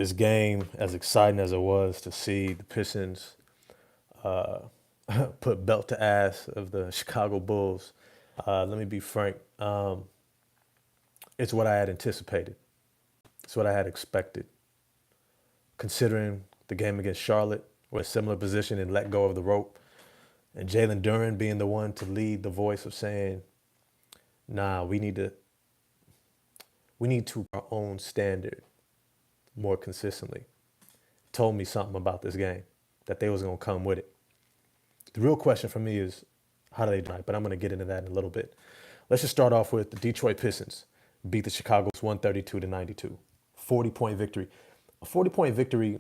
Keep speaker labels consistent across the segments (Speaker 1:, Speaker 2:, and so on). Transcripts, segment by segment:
Speaker 1: this game, as exciting as it was to see the Pistons uh, put belt to ass of the Chicago Bulls, let me be frank. It's what I had anticipated. It's what I had expected. Considering the game against Charlotte, we're a similar position and let go of the rope, and Jalen Duren being the one to lead the voice of saying, "Nah, we need to our own standard more consistently." Told me something about this game that they was gonna come with it. The real question for me is how do they tonight? But I'm gonna get into that in a little bit. Let's just start off with the Detroit Pistons beat the Chicago 132-92, 40-point victory. A 40-point victory.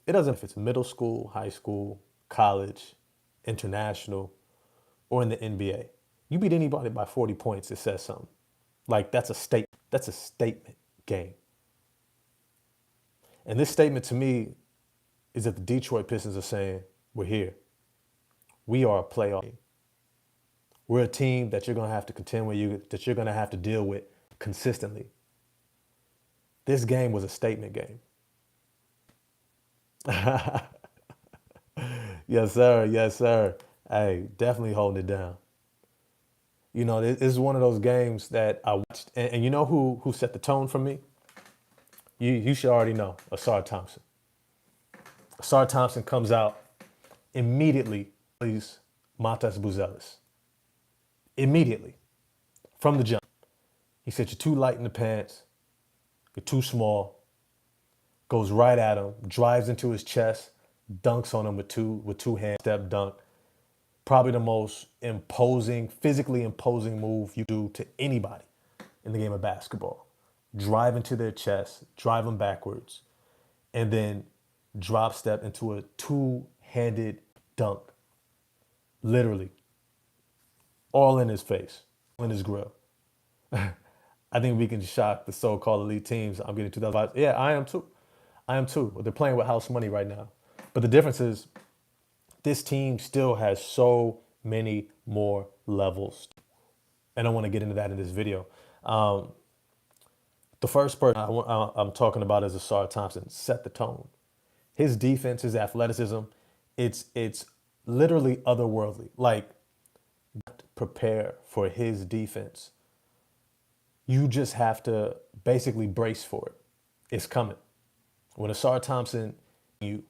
Speaker 1: It doesn't if it's middle school, high school, college, international, or in the NBA. You beat anybody by 40 points, it says something. Like that's a state. That's a statement game. And this statement to me is that the Detroit Pistons are saying, we're here. We are a playoff team. We're a team that you're going to have to contend with, that you're going to have to deal with consistently. This game was a statement game. Yes, sir. Yes, sir. Hey, definitely holding it down. You know, this is one of those games that I watched, and you know who set the tone for me? You should already know, Ausar Thompson. Ausar Thompson comes out immediately, plays Matas Buzelis. Immediately, from the jump. He said, "You're too light in the pants. You're too small." Goes right at him, drives into his chest, dunks on him with two hand step dunk. Probably the most imposing, physically imposing move you do to anybody in the game of basketball. Drive into their chest, drive them backwards, and then drop step into a two-handed dunk. Literally. All in his face, in his grill. I think we can shock the so-called elite teams. I'm getting 2005. Yeah, I am too. I am too. They're playing with house money right now. But the difference is this team still has so many more levels. And I want to get into that in this video. The first person I'm talking about is Ausar Thompson. Set the tone. His defense, his athleticism, it's literally otherworldly. Like, prepare for his defense. You just have to basically brace for it. It's coming. When Ausar Thompson, you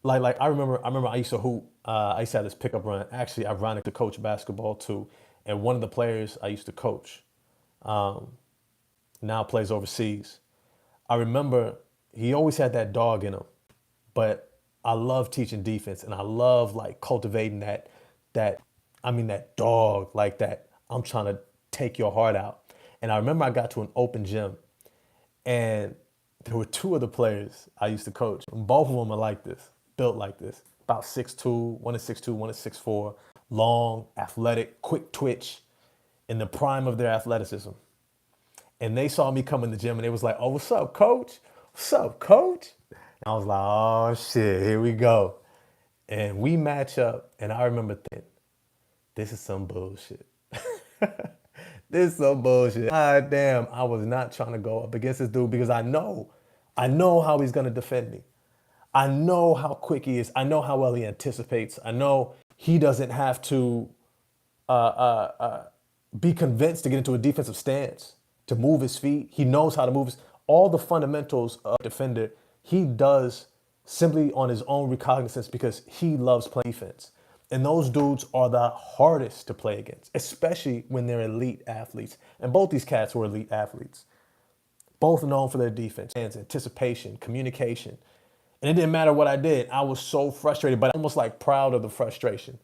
Speaker 1: like I remember I used to hoop. I used to have this pickup run. Actually, ironic to coach basketball too. And one of the players I used to coach now plays overseas. I remember he always had that dog in him, but I love teaching defense and I love like cultivating that dog, like that I'm trying to take your heart out. And I remember I got to an open gym and there were two of the players I used to coach. And both of them are like this, built like this. About 6'2", one is 6'2", one is 6'4", long, athletic, quick twitch, in the prime of their athleticism. And they saw me come in the gym and they was like, "Oh, what's up, coach? What's up, coach?" And I was like, "Oh shit, here we go." And we match up and I remember thinking, this is some bullshit. This is some bullshit. God damn, I was not trying to go up against this dude because I know how he's gonna defend me. I know how quick he is. I know how well he anticipates. I know he doesn't have to be convinced to get into a defensive stance, to move his feet. He knows how to move all the fundamentals of a defender. He does simply on his own recognizance because he loves playing defense. And those dudes are the hardest to play against, especially when they're elite athletes. And both these cats were elite athletes, both known for their defense, anticipation, communication. And it didn't matter what I did. I was so frustrated, but almost like proud of the frustration.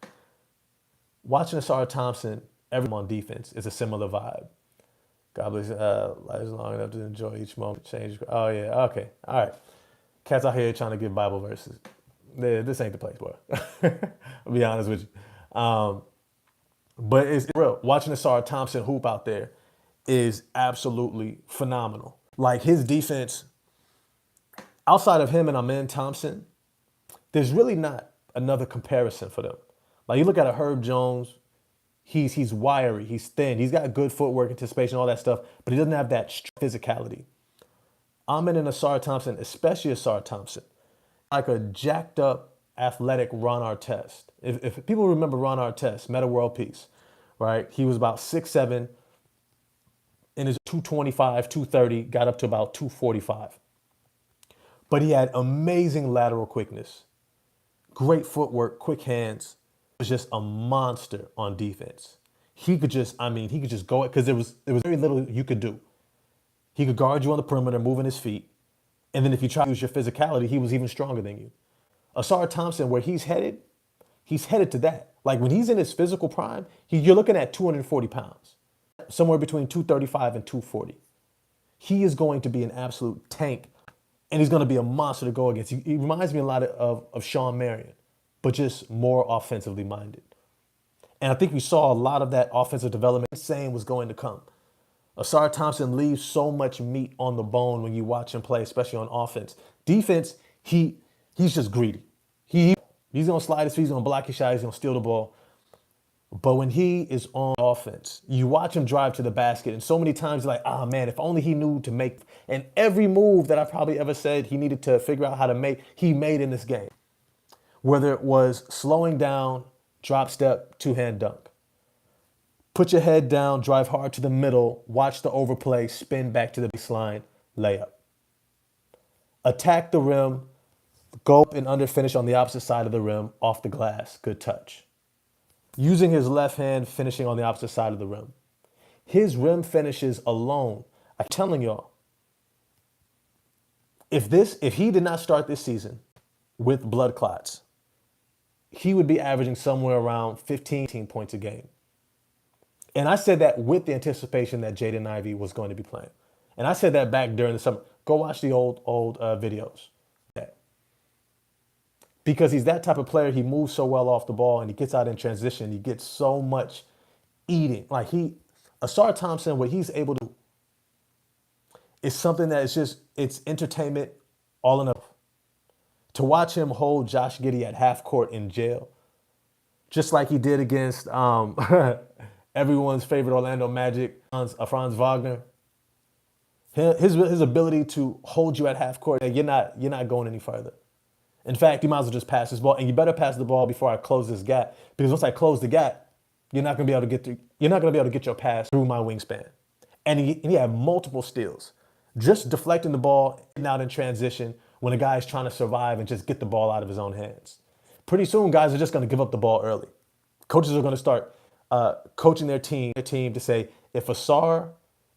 Speaker 1: Watching Ausar Thompson, everyone on defense is a similar vibe. God bless life is long enough to enjoy each moment. Change. Oh, yeah. Okay. All right. Cats out here trying to give Bible verses. This ain't the place, boy. I'll be honest with you. But it's real. Watching Ausar Thompson hoop out there is absolutely phenomenal. Like his defense, outside of him and Amen Thompson, there's really not another comparison for them. Like you look at a Herb Jones, he's wiry, he's thin, he's got good footwork, anticipation, all that stuff, but he doesn't have that physicality. I'm in an Ausar Thompson, especially Ausar Thompson, like a jacked up athletic Ron Artest. If people remember Ron Artest, Meta World Peace, right? He was about 6'7", in his 225, 230, got up to about 245. But he had amazing lateral quickness, great footwork, quick hands. Was just a monster on defense. He could just go it because there was very little you could do. He could guard you on the perimeter, moving his feet. And then if you try to use your physicality, he was even stronger than you. Ausar Thompson, where he's headed to that. Like when he's in his physical prime, you're looking at 240 pounds, somewhere between 235 and 240. He is going to be an absolute tank, and he's going to be a monster to go against. He reminds me a lot of Sean Marion, but just more offensively minded. And I think we saw a lot of that offensive development saying was going to come. Ausar Thompson leaves so much meat on the bone when you watch him play, especially on offense. Defense, he's just greedy. He's gonna slide his feet, he's gonna block your shot, he's gonna steal the ball. But when he is on offense, you watch him drive to the basket, and so many times you're like, ah man, if only he knew to make. And every move that I probably ever said he needed to figure out how to make, he made in this game. Whether it was slowing down, drop step, two-hand dunk. Put your head down, drive hard to the middle, watch the overplay, spin back to the baseline, layup. Attack the rim, go up and under finish on the opposite side of the rim, off the glass, good touch. Using his left hand, finishing on the opposite side of the rim. His rim finishes alone, I'm telling y'all, if he did not start this season with blood clots, he would be averaging somewhere around 15 points a game. And I said that with the anticipation that Jaden Ivey was going to be playing. And I said that back during the summer. Go watch the old videos. Because he's that type of player. He moves so well off the ball and he gets out in transition. He gets so much eating. Like Ausar Thompson, what he's able to do is something that is just, it's entertainment all in a. To watch him hold Josh Giddey at half court in jail, just like he did against everyone's favorite Orlando Magic, Franz Wagner. His ability to hold you at half court, you're not going any further. In fact, you might as well just pass this ball, and you better pass the ball before I close this gap, because once I close the gap, you're not going to be able to get through. You're not going to be able to get your pass through my wingspan. And he had multiple steals, just deflecting the ball out in transition when a guy is trying to survive and just get the ball out of his own hands. Pretty soon, guys are just going to give up the ball early. Coaches are going to start coaching their team to say, if Ausar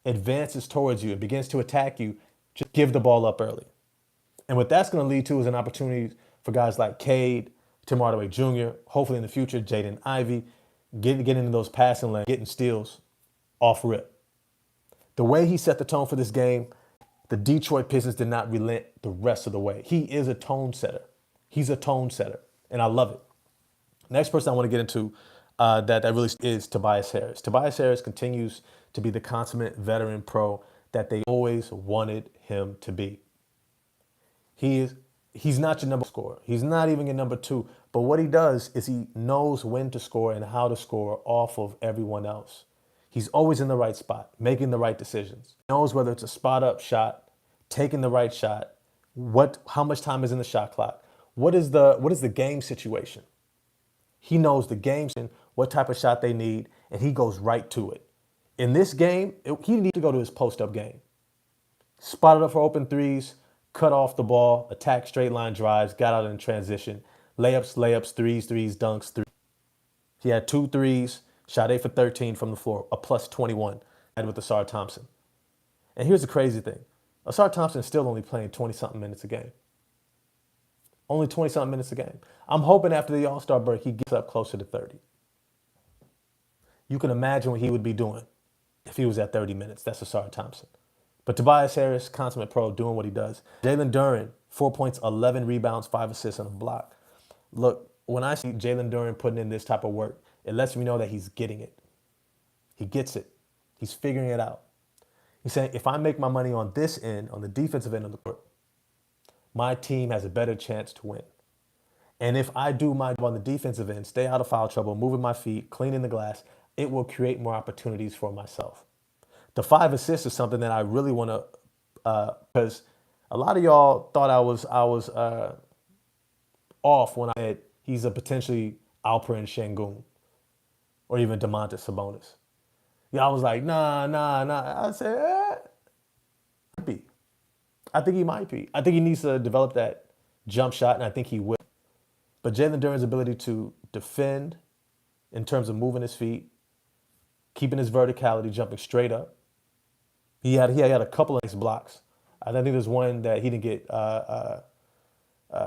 Speaker 1: advances towards you and begins to attack you, just give the ball up early. And what that's going to lead to is an opportunity for guys like Cade, Tim Hardaway Jr., hopefully in the future, Jaden Ivey, getting into those passing lanes, getting steals off rip. The way he set the tone for this game, the Detroit Pistons did not relent the rest of the way. He is a tone setter. He's a tone setter, and I love it. Next person I want to get into that really is Tobias Harris. Tobias Harris continues to be the consummate veteran pro that they always wanted him to be. He's not your number scorer. He's not even your number two. But what he does is he knows when to score and how to score off of everyone else. He's always in the right spot, making the right decisions. He knows whether it's a spot up shot, taking the right shot, how much time is in the shot clock. What is the game situation? He knows the game, what type of shot they need, and he goes right to it. In this game, he needs to go to his post-up game. Spotted up for open threes, cut off the ball, attack straight line drives, got out in transition, layups, threes, dunks, three. He had 2 threes, shot 8 for 13 from the floor, a plus 21 with Ausar Thompson. And here's the crazy thing. Ausar Thompson is still only playing 20-something minutes a game. Only 20-something minutes a game. I'm hoping after the All-Star break, he gets up closer to 30. You can imagine what he would be doing if he was at 30 minutes. That's Ausar Thompson. But Tobias Harris, consummate pro, doing what he does. Jalen Duren, 4 points, 11 rebounds, 5 assists, and a block. Look, when I see Jalen Duren putting in this type of work, it lets me know that he's getting it. He gets it. He's figuring it out. He's saying, if I make my money on this end, on the defensive end of the court, my team has a better chance to win. And if I do my job on the defensive end, stay out of foul trouble, moving my feet, cleaning the glass, it will create more opportunities for myself. The 5 assists is something that I really want to, because A lot of y'all thought I was off when I said he's a potentially Alperen Şengün or even Domantas Sabonis. Y'all was like, nah. I said, might be. I think he might be. I think he needs to develop that jump shot, and I think he will. But Jalen Duren's ability to defend in terms of moving his feet, keeping his verticality, jumping straight up. He had a couple of nice blocks. I think there's one that he didn't get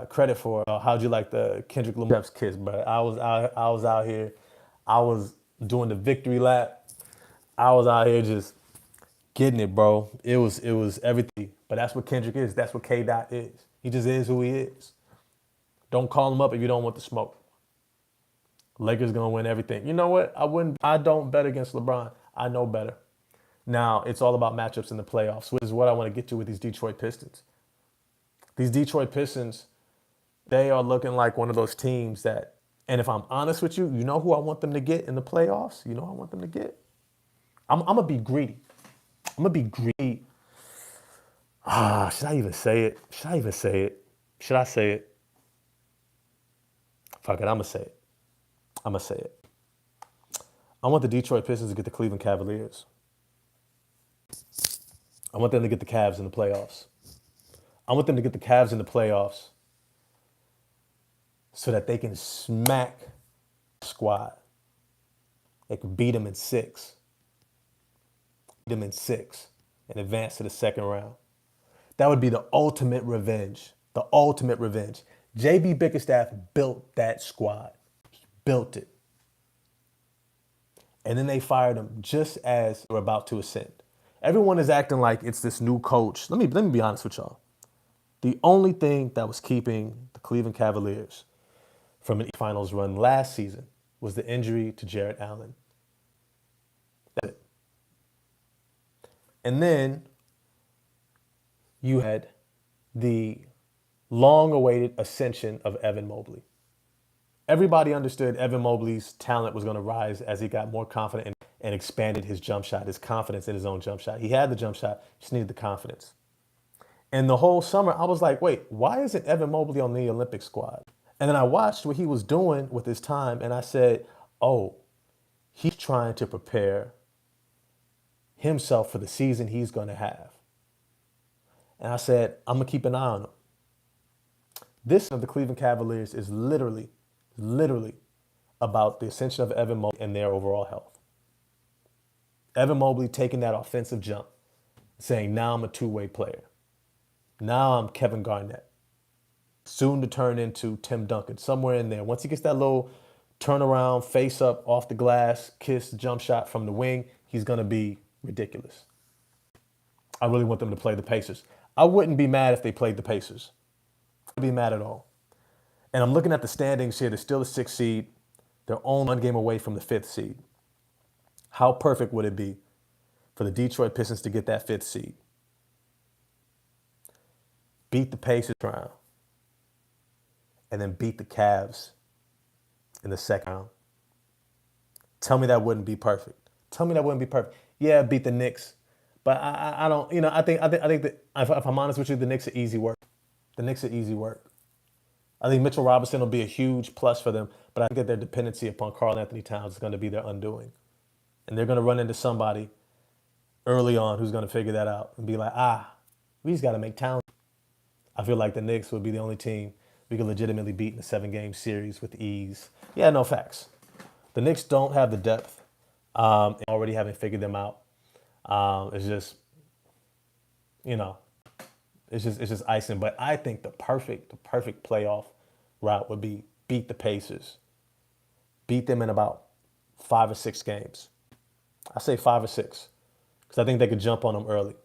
Speaker 1: credit for. How'd you like the Kendrick Lamar's kiss? But I was out here. I was doing the victory lap. I was out here just getting it, bro. It was everything. But that's what Kendrick is. That's what K. Dot is. He just is who he is. Don't call him up if you don't want the smoke. Lakers gonna win everything. You know what? I don't bet against LeBron. I know better. Now it's all about matchups in the playoffs, which is what I want to get to with these Detroit Pistons. These Detroit Pistons, they are looking like one of those teams that, and if I'm honest with you, you know who I want them to get in the playoffs? You know who I want them to get? I'm gonna be greedy. I'm gonna be greedy. Should I even say it? Should I even say it? Should I say it? Fuck it, I'm gonna say it. I'm gonna say it. I want the Detroit Pistons to get the Cleveland Cavaliers. I want them to get the Cavs in the playoffs. I want them to get the Cavs in the playoffs so that they can smack the squad. They can beat them in six. Beat them in six and advance to the second round. That would be the ultimate revenge. The ultimate revenge. JB Bickerstaff built that squad. He built it. And then they fired him just as they were about to ascend. Everyone is acting like it's this new coach. Let me be honest with y'all. The only thing that was keeping the Cleveland Cavaliers from an finals run last season was the injury to Jarrett Allen. That's it. And then you had the long-awaited ascension of Evan Mobley. Everybody understood Evan Mobley's talent was going to rise as he got more confident and expanded his jump shot, his confidence in his own jump shot. He had the jump shot, just needed the confidence. And the whole summer, I was like, wait, why isn't Evan Mobley on the Olympic squad? And then I watched what he was doing with his time, and I said, oh, he's trying to prepare himself for the season he's going to have. And I said, I'm going to keep an eye on him. This of the Cleveland Cavaliers is literally about the ascension of Evan Mobley and their overall health. Evan Mobley taking that offensive jump, saying, now I'm a two-way player. Now I'm Kevin Garnett. Soon to turn into Tim Duncan, somewhere in there. Once he gets that little turnaround, face up, off the glass, kiss, jump shot from the wing, he's going to be ridiculous. I really want them to play the Pacers. I wouldn't be mad if they played the Pacers. I wouldn't be mad at all. And I'm looking at the standings here. They're still a 6th seed. They're only one game away from the 5th seed. How perfect would it be for the Detroit Pistons to get that 5th seed? Beat the Pacers round. And then beat the Cavs in the second round. Tell me that wouldn't be perfect. Tell me that wouldn't be perfect. Yeah, beat the Knicks. But I don't, I think that if I'm honest with you, the Knicks are easy work. The Knicks are easy work. I think Mitchell Robinson will be a huge plus for them, but I think that their dependency upon Karl Anthony Towns is going to be their undoing. And they're going to run into somebody early on who's going to figure that out and be like, we just got to make Towns. I feel like the Knicks would be the only team we could legitimately beat in a 7-game series with ease. Yeah, no facts. The Knicks don't have the depth, and already haven't figured them out. It's just, it's just icing. But I think the perfect playoff route would be beat the Pacers. Beat them in about 5 or 6 games. I say 5 or 6 because I think they could jump on them early.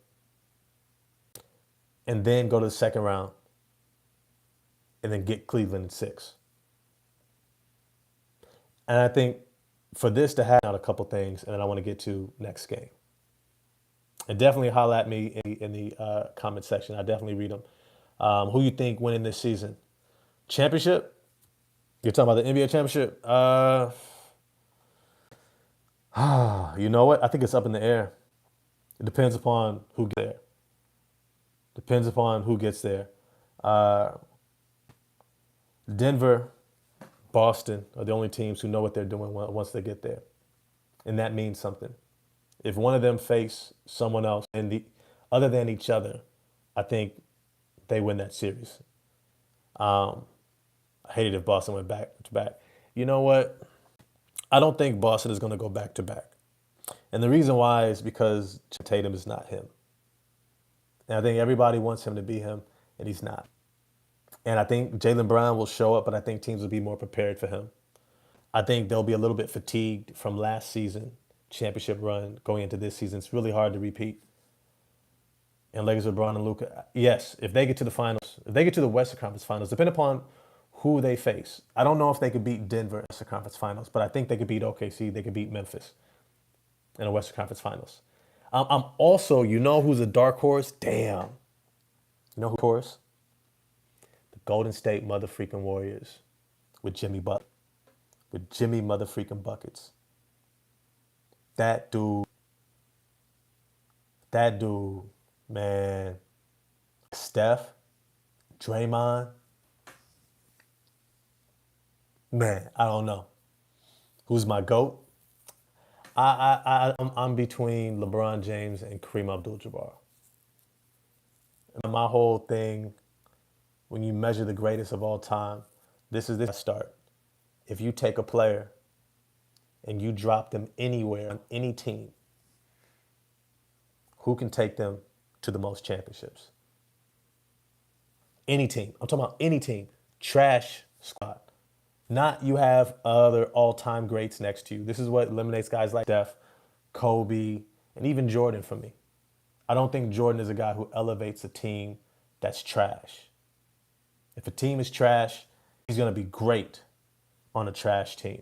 Speaker 1: And then go to the second round and then get Cleveland in 6. And I think for this to happen, out a couple things, and then I want to get to next game. And definitely holler at me in the comment section. I definitely read them. Who you think winning this season? Championship? You're talking about the NBA championship? You know what? I think it's up in the air. It depends upon who gets there. Depends upon who gets there. Uh, Denver, Boston are the only teams who know what they're doing once they get there, and that means something. If one of them face someone else and the other than each other, I think they win that series. Um, I hated if Boston went back to back. You know what? I don't think Boston is going to go back to back, and the reason why is because Tatum is not him, and I think everybody wants him to be him, and he's not. And I think Jaylen Brown will show up, but I think teams will be more prepared for him. I think they'll be a little bit fatigued from last season championship run going into this season. It's really hard to repeat. And Lakers with Braun and Luka, yes, if they get to the finals, if they get to the Western Conference Finals, depending upon who they face. I don't know if they could beat Denver in the Western Conference Finals, but I think they could beat OKC. They could beat Memphis in the Western Conference Finals. I'm also, you know who's a dark horse? Damn. You know who's a horse? The Golden State motherfreaking Warriors with Jimmy Butler, with Jimmy motherfreaking Buckets. That dude, that dude, man. Steph, Draymond, man, I don't know. Who's my GOAT? I'm between LeBron James and Kareem Abdul-Jabbar. And my whole thing, when you measure the greatest of all time, this start. If you take a player and you drop them anywhere on any team, who can take them to the most championships? Any team. I'm talking about any team. Trash squad. Not you have other all-time greats next to you. This is what eliminates guys like Steph, Kobe, and even Jordan for me. I don't think Jordan is a guy who elevates a team that's trash. If a team is trash, he's going to be great on a trash team.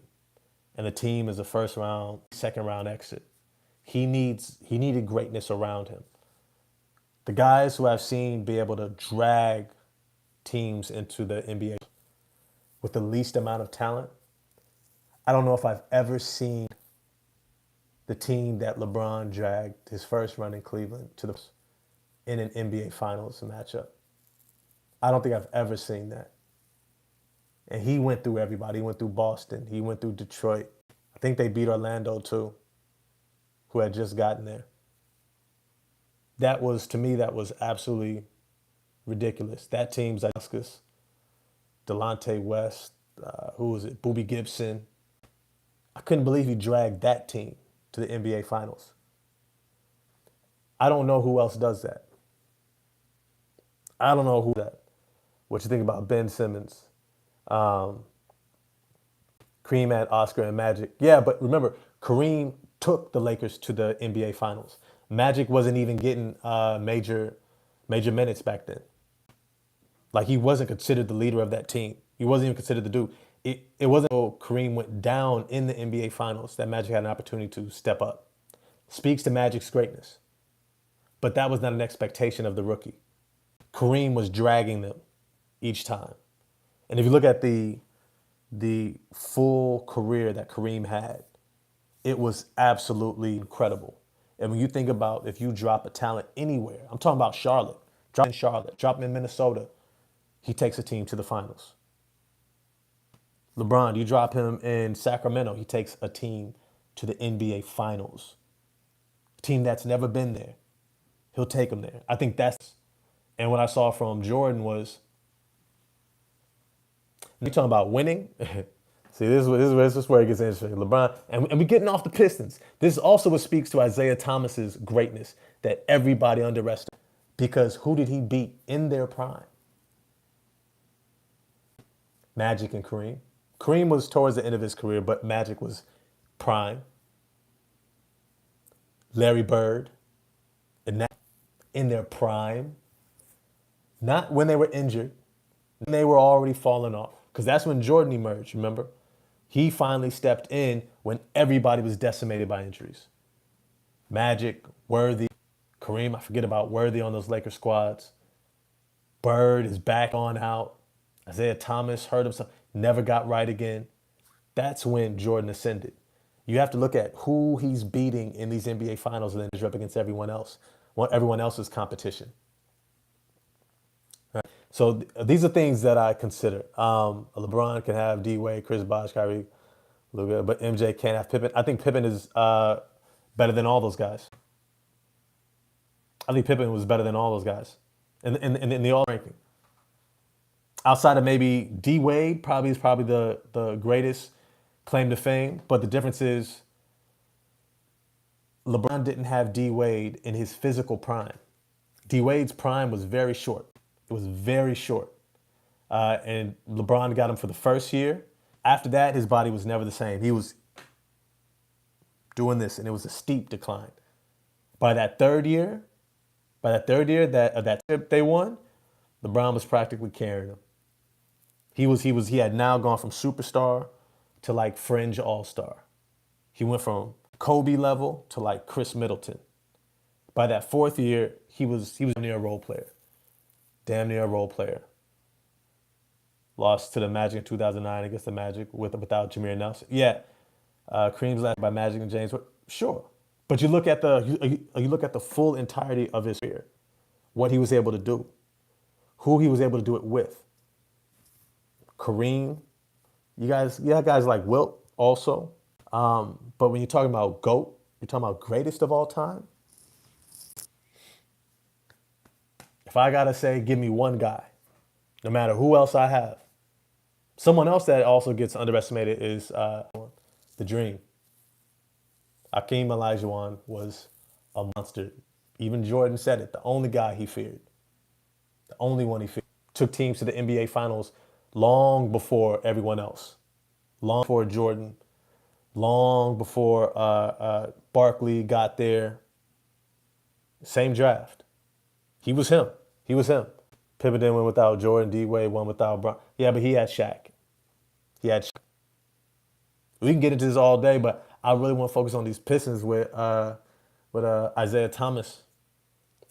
Speaker 1: And the team is a first round, second round exit. He needed greatness around him. The guys who I've seen be able to drag teams into the NBA with the least amount of talent, I don't know if I've ever seen the team that LeBron dragged his first run in Cleveland to the in an NBA Finals matchup. I don't think I've ever seen that. And he went through everybody. He went through Boston. He went through Detroit. I think they beat Orlando too, who had just gotten there. That was, to me, that was absolutely ridiculous. That team's like Delonte West, who was it? Boobie Gibson. I couldn't believe he dragged that team to the NBA Finals. I don't know who else does that. I don't know who that. What you think about Ben Simmons? Kareem had Oscar and Magic. Yeah, but remember, Kareem took the Lakers to the NBA Finals. Magic wasn't even getting major minutes back then. Like, he wasn't considered the leader of that team. He wasn't even considered the dude. It wasn't until Kareem went down in the NBA Finals that Magic had an opportunity to step up. Speaks to Magic's greatness. But that was not an expectation of the rookie. Kareem was dragging them each time. And if you look at the full career that Kareem had, it was absolutely incredible. And when you think about if you drop a talent anywhere, I'm talking about Charlotte, drop in Charlotte, drop him in Minnesota, he takes a team to the finals. LeBron, you drop him in Sacramento, he takes a team to the NBA Finals. A team that's never been there, he'll take them there. I think that's, and what I saw from Jordan was, you're talking about winning. See, this is where it gets interesting. LeBron, and we're getting off the Pistons. This is also what speaks to Isaiah Thomas's greatness that everybody underestimated. Because who did he beat in their prime? Magic and Kareem. Kareem was towards the end of his career, but Magic was prime. Larry Bird, and that in their prime. Not when they were injured, when they were already falling off. Because that's when Jordan emerged, remember? He finally stepped in when everybody was decimated by injuries. Magic, Worthy, Kareem, I forget about Worthy on those Lakers squads. Bird is back on out. Isaiah Thomas hurt himself, never got right again. That's when Jordan ascended. You have to look at who he's beating in these NBA Finals and then measure up against everyone else, everyone else's competition. So these are things that I consider. LeBron can have D Wade, Chris Bosh, Kyrie, Luka, but MJ can't have Pippen. I think Pippen is better than all those guys. I think Pippen was better than all those guys in the all ranking. Outside of maybe D Wade, probably is probably the greatest claim to fame. But the difference is LeBron didn't have D Wade in his physical prime. D Wade's prime was very short. It was very short. And LeBron got him for the first year. After that, his body was never the same. He was doing this, and it was a steep decline. By that third year, that trip they won, LeBron was practically carrying him. He had now gone from superstar to like fringe all-star. He went from Kobe level to like Chris Middleton. By that fourth year, he was near a role player. Damn near a role player. Lost to the Magic in 2009 against the Magic without Jameer Nelson. Yeah, Kareem's last by Magic and James. Sure, but you look at the full entirety of his career, what he was able to do, who he was able to do it with. Kareem, you have guys like Wilt also. But when you're talking about GOAT, you're talking about greatest of all time. If I gotta say, give me one guy, no matter who else I have. Someone else that also gets underestimated is the Dream. Akeem Olajuwon was a monster. Even Jordan said it. The only guy he feared. The only one he feared. Took teams to the NBA Finals long before everyone else. Long before Jordan. Long before Barkley got there. Same draft. He was him. He was him. Pippen didn't win without Jordan. D-Wade won without Bron. Yeah, but he had Shaq. He had Shaq. We can get into this all day, but I really want to focus on these Pistons with Isaiah Thomas,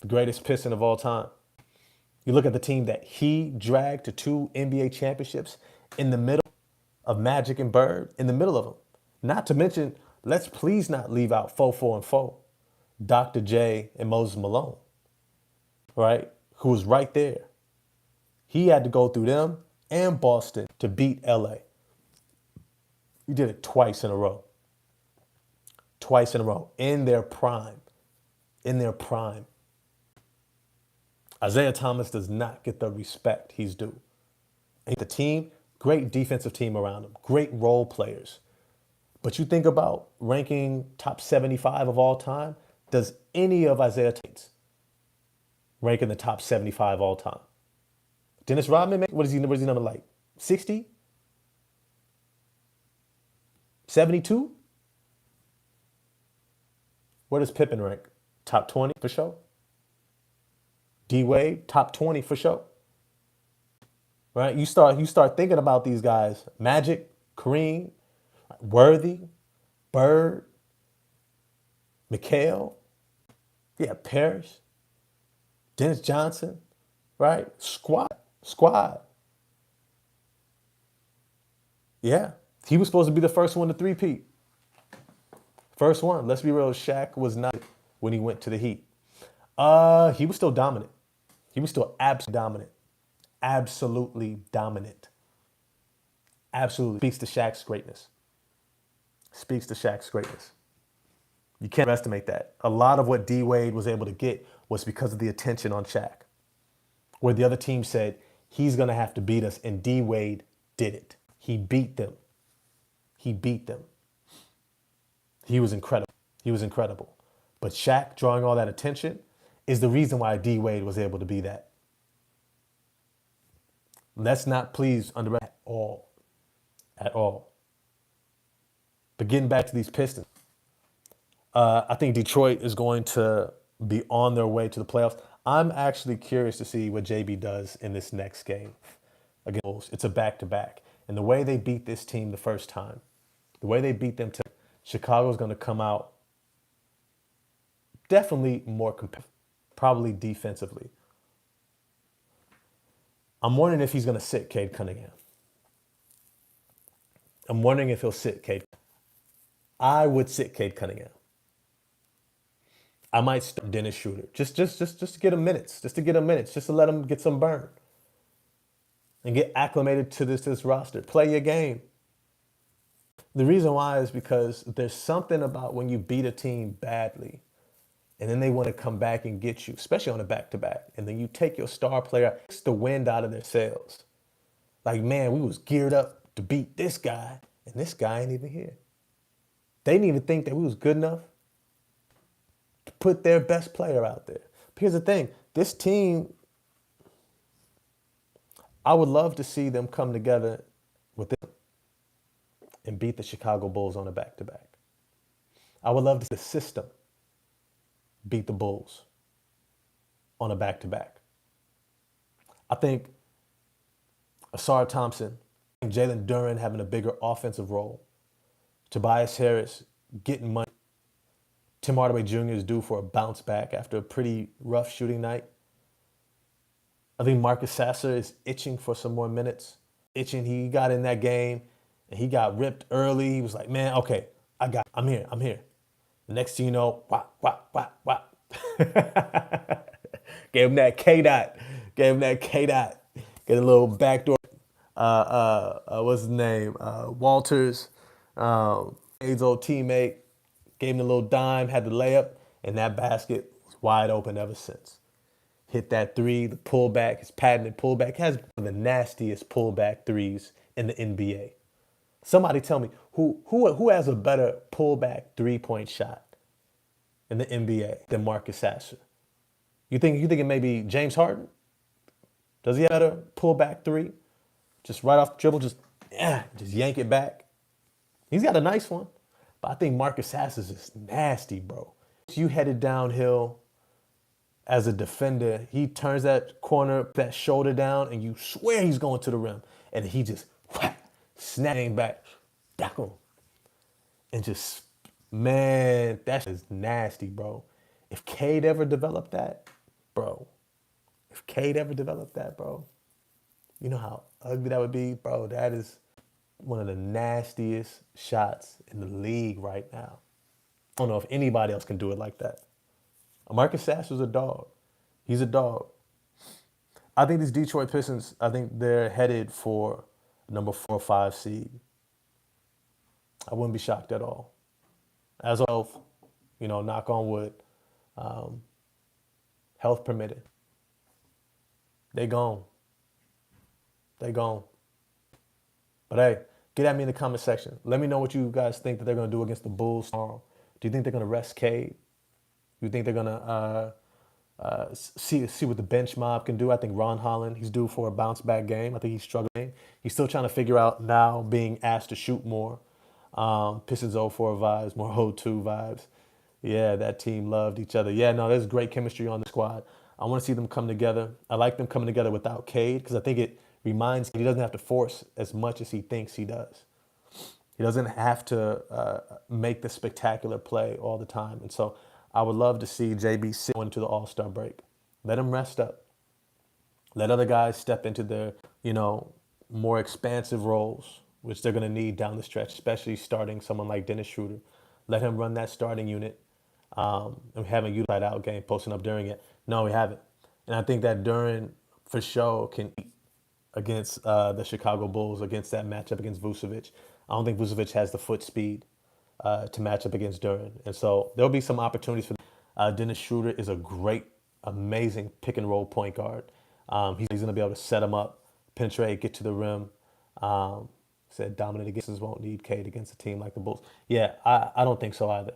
Speaker 1: the greatest Piston of all time. You look at the team that he dragged to 2 NBA championships in the middle of Magic and Bird, in the middle of them. Not to mention, let's please not leave out 4 and 4, Dr. J and Moses Malone, right? Who was right there. He had to go through them and Boston to beat LA. He did it twice in a row. Twice in a row. In their prime. In their prime. Isaiah Thomas does not get the respect he's due. And the team, great defensive team around him. Great role players. But you think about ranking top 75 of all time, does any of Isaiah Thomas rank in the top 75 all time? Dennis Rodman, what is he number like? 60? 72? Where does Pippen rank? Top 20 for sure. D-Wade, top 20 for sure. Right? You start thinking about these guys. Magic, Kareem, Worthy, Bird, McHale, yeah, Parrish, Dennis Johnson, right? Squad. Yeah. He was supposed to be the first one to three-peat. First one. Let's be real. Shaq was not when he went to the Heat. He was still dominant. He was still absolutely dominant. Absolutely dominant. Absolutely. Speaks to Shaq's greatness. Speaks to Shaq's greatness. You can't underestimate that. A lot of what D-Wade was able to get was because of the attention on Shaq. Where the other team said, he's going to have to beat us, and D-Wade did it. He beat them. He beat them. He was incredible. He was incredible. But Shaq drawing all that attention is the reason why D-Wade was able to be that. Let's not please underestimate at all. At all. But getting back to these Pistons, I think Detroit is going to be on their way to the playoffs. I'm actually curious to see what JB does in this next game against the Bulls. It's a back-to-back. And the way they beat this team the first time, the way they beat them, Chicago's going to come out definitely more competitive, probably defensively. I'm wondering if he's going to sit Cade Cunningham. I'm wondering if he'll sit Cade. I would sit Cade Cunningham. I might start Dennis Schroeder just to get him minutes, just to let him get some burn. and get acclimated to this roster. Play your game. The reason why is because there's something about when you beat a team badly and then they want to come back and get you, especially on a back-to-back, and then you take your star player, it's the wind out of their sails. Like, man, we was geared up to beat this guy, and this guy ain't even here. They didn't even think that we was good enough to put their best player out there. But here's the thing, this team, I would love to see them come together with them and beat the Chicago Bulls on a back-to-back. I would love to see the system beat the Bulls on a back-to-back. I think Ausar Thompson and Jalen Duren having a bigger offensive role. Tobias Harris getting money. Tim Hardaway Jr. is due for a bounce back after a pretty rough shooting night. I think Marcus Sasser is itching for some more minutes. He got in that game and he got ripped early. He was like, man, okay, I'm here. The next thing you know, whop, whop, whop, whop. Gave him that K-dot. Get a little backdoor. What's his name? Walters, A's old teammate, gave him a little dime, had the layup, and that basket was wide open ever since. Hit that three, the pullback, his patented pullback, has one of the nastiest pullback threes in the NBA. Somebody tell me who has a better pullback three-point shot in the NBA than Marcus Sasser? You think it may be James Harden? Does he have a better pullback three? Just right off the dribble, just yank it back. He's got a nice one. But I think Marcus Sasser's is nasty, bro. You headed downhill as a defender, he turns that corner, that shoulder down, and you swear he's going to the rim. And he just snapping back, and just, man, that is nasty, bro. If Cade ever developed that, bro, you know how ugly that would be, bro. That is one of the nastiest shots in the league right now. I don't know if anybody else can do it like that. Marcus Sasser's a dog. He's a dog. I think these Detroit Pistons, I think they're headed for number 4 or 5 seed. I wouldn't be shocked at all. As of, knock on wood, health permitted. They gone. But hey, get at me in the comment section. Let me know what you guys think that they're going to do against the Bulls tomorrow. Do you think they're going to rest Cade? You think they're going to see what the bench mob can do? I think Ron Holland, he's due for a bounce-back game. I think he's struggling. He's still trying to figure out now being asked to shoot more. Pistons 04 vibes, more 02 vibes. Yeah, that team loved each other. Yeah, no, there's great chemistry on the squad. I want to see them come together. I like them coming together without Cade because I think it reminds him he doesn't have to force as much as he thinks he does. He doesn't have to make the spectacular play all the time. And so I would love to see JB sit into the All-Star break. Let him rest up. Let other guys step into their, more expansive roles, which they're going to need down the stretch, especially starting someone like Dennis Schroeder. Let him run that starting unit. And we haven't utilized out game, posting up during it. No, we haven't. And I think that Duren, for sure, can eat against the Chicago Bulls, against that matchup against Vucevic. I don't think Vucevic has the foot speed to match up against Duren. And so there'll be some opportunities for Dennis Schroeder is a great, amazing pick and roll point guard. He's going to be able to set him up, penetrate, get to the rim. Said dominant against us won't need Cade against a team like the Bulls. Yeah, I don't think so either.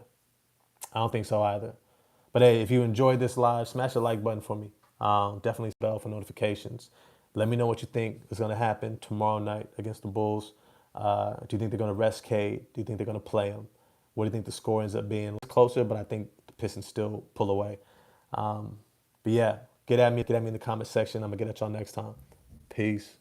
Speaker 1: But hey, if you enjoyed this live, smash the like button for me. Definitely bell for notifications. Let me know what you think is going to happen tomorrow night against the Bulls. Do you think they're going to rest Cade? Do you think they're going to play him? What do you think the score ends up being? It's closer, but I think the Pistons still pull away. But yeah, get at me in the comment section. I'm going to get at y'all next time. Peace.